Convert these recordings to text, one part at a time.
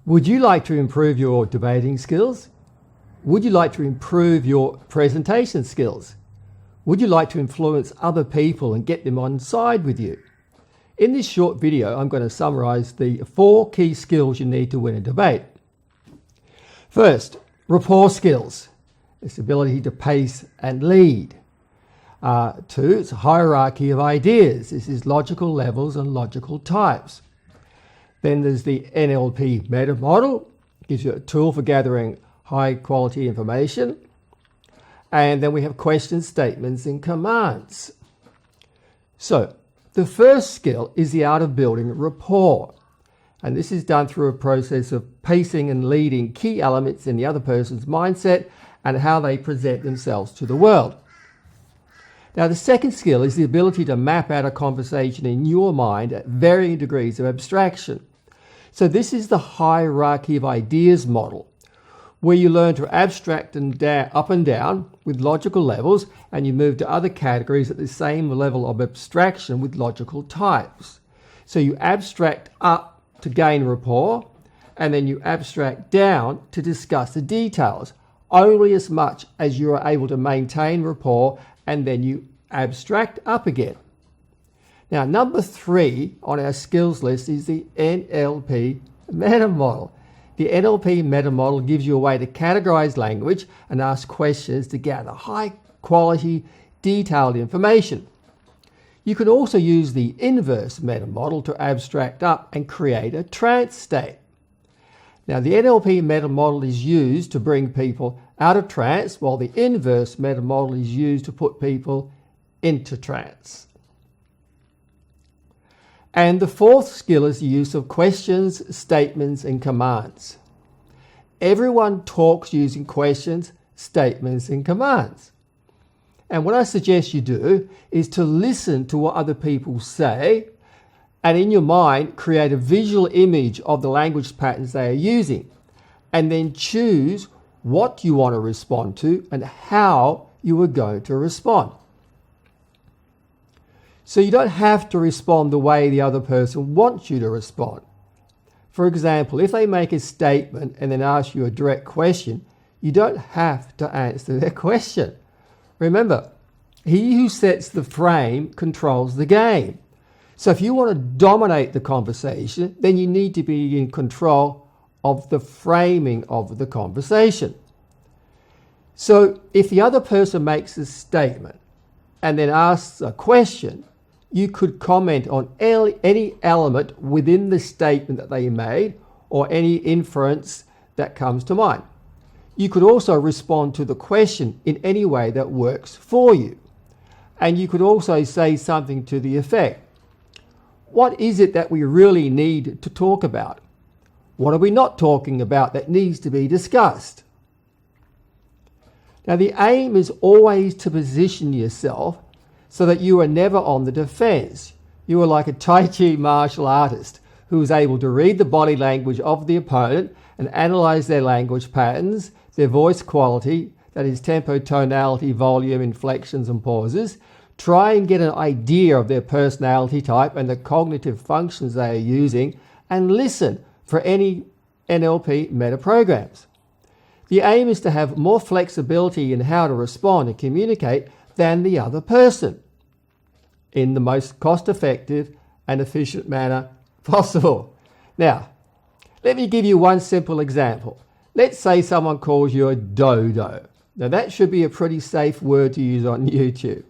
Would you like to improve your debating skills? Would you like to improve your presentation skills? Would you like to influence other people and get them on side with you? In this short video, I'm going to summarize the 4 key skills you need to win a debate. First, rapport skills. It's the ability to pace and lead. 2, it's a hierarchy of ideas. This is logical levels and logical types. Then there's the NLP Meta Model. It gives you a tool for gathering high quality information. And then we have questions, statements, and commands. So the first skill is the art of building rapport. And this is done through a process of pacing and leading key elements in the other person's mindset and how they present themselves to the world. Now, the second skill is the ability to map out a conversation in your mind at varying degrees of abstraction. So this is the hierarchy of ideas model, where you learn to abstract up and down with logical levels, and you move to other categories at the same level of abstraction with logical types. So you abstract up to gain rapport, and then you abstract down to discuss the details, only as much as you are able to maintain rapport, and then you abstract up again. Now, number 3 on our skills list is the NLP Meta Model. The NLP Meta Model gives you a way to categorize language and ask questions to gather high quality, detailed information. You can also use the inverse meta model to abstract up and create a trance state. Now, the NLP Meta Model is used to bring people out of trance, while the inverse meta model is used to put people into trance. And the 4th skill is the use of questions, statements, and commands. Everyone talks using questions, statements, and commands. And what I suggest you do is to listen to what other people say, and in your mind, create a visual image of the language patterns they are using, and then choose what you want to respond to and how you are going to respond. So you don't have to respond the way the other person wants you to respond. For example, if they make a statement and then ask you a direct question, you don't have to answer their question. Remember, he who sets the frame controls the game. So if you want to dominate the conversation, then you need to be in control of the framing of the conversation. So if the other person makes a statement and then asks a question, you could comment on any element within the statement that they made or any inference that comes to mind. You could also respond to the question in any way that works for you. And you could also say something to the effect, what is it that we really need to talk about? What are we not talking about that needs to be discussed? Now, the aim is always to position yourself so that you are never on the defense. You are like a Tai Chi martial artist who is able to read the body language of the opponent and analyze their language patterns, their voice quality, that is tempo, tonality, volume, inflections, and pauses. Try and get an idea of their personality type and the cognitive functions they are using, and listen for any NLP Meta Programs. The aim is to have more flexibility in how to respond and communicate than the other person in the most cost-effective and efficient manner possible. Now, let me give you one simple example. Let's say someone calls you a dodo. Now, that should be a pretty safe word to use on YouTube,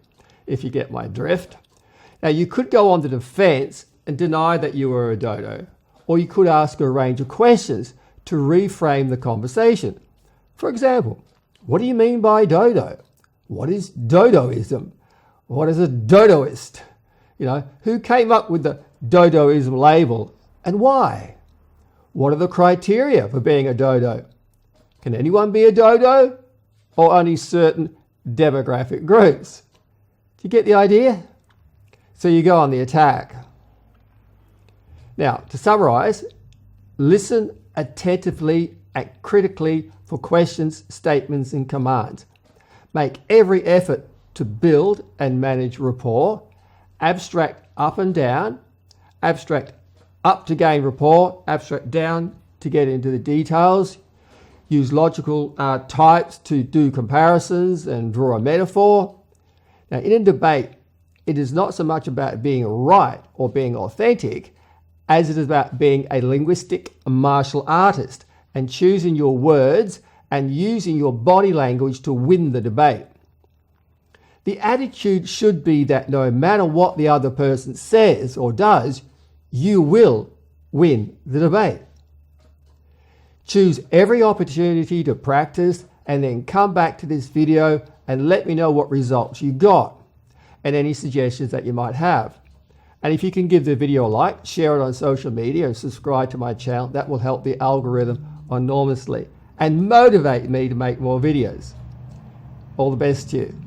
if you get my drift. Now, you could go on the defense and deny that you were a dodo, or you could ask a range of questions to reframe the conversation. For example, what do you mean by dodo? What is dodoism? What is a dodoist? Who came up with the dodoism label and why? What are the criteria for being a dodo? Can anyone be a dodo, or only certain demographic groups? Do you get the idea? So you go on the attack. Now, to summarize, listen attentively and critically for questions, statements, and commands. Make every effort to build and manage rapport. Abstract up and down. Abstract up to gain rapport. Abstract down to get into the details, use logical types to do comparisons and draw a metaphor. Now, in a debate, it is not so much about being right or being authentic as it is about being a linguistic martial artist and choosing your words and using your body language to win the debate. The attitude should be that no matter what the other person says or does, you will win the debate. Choose every opportunity to practice and then come back to this video and let me know what results you got and any suggestions that you might have. And if you can give the video a like, share it on social media and subscribe to my channel, that will help the algorithm enormously and motivate me to make more videos. All the best to you.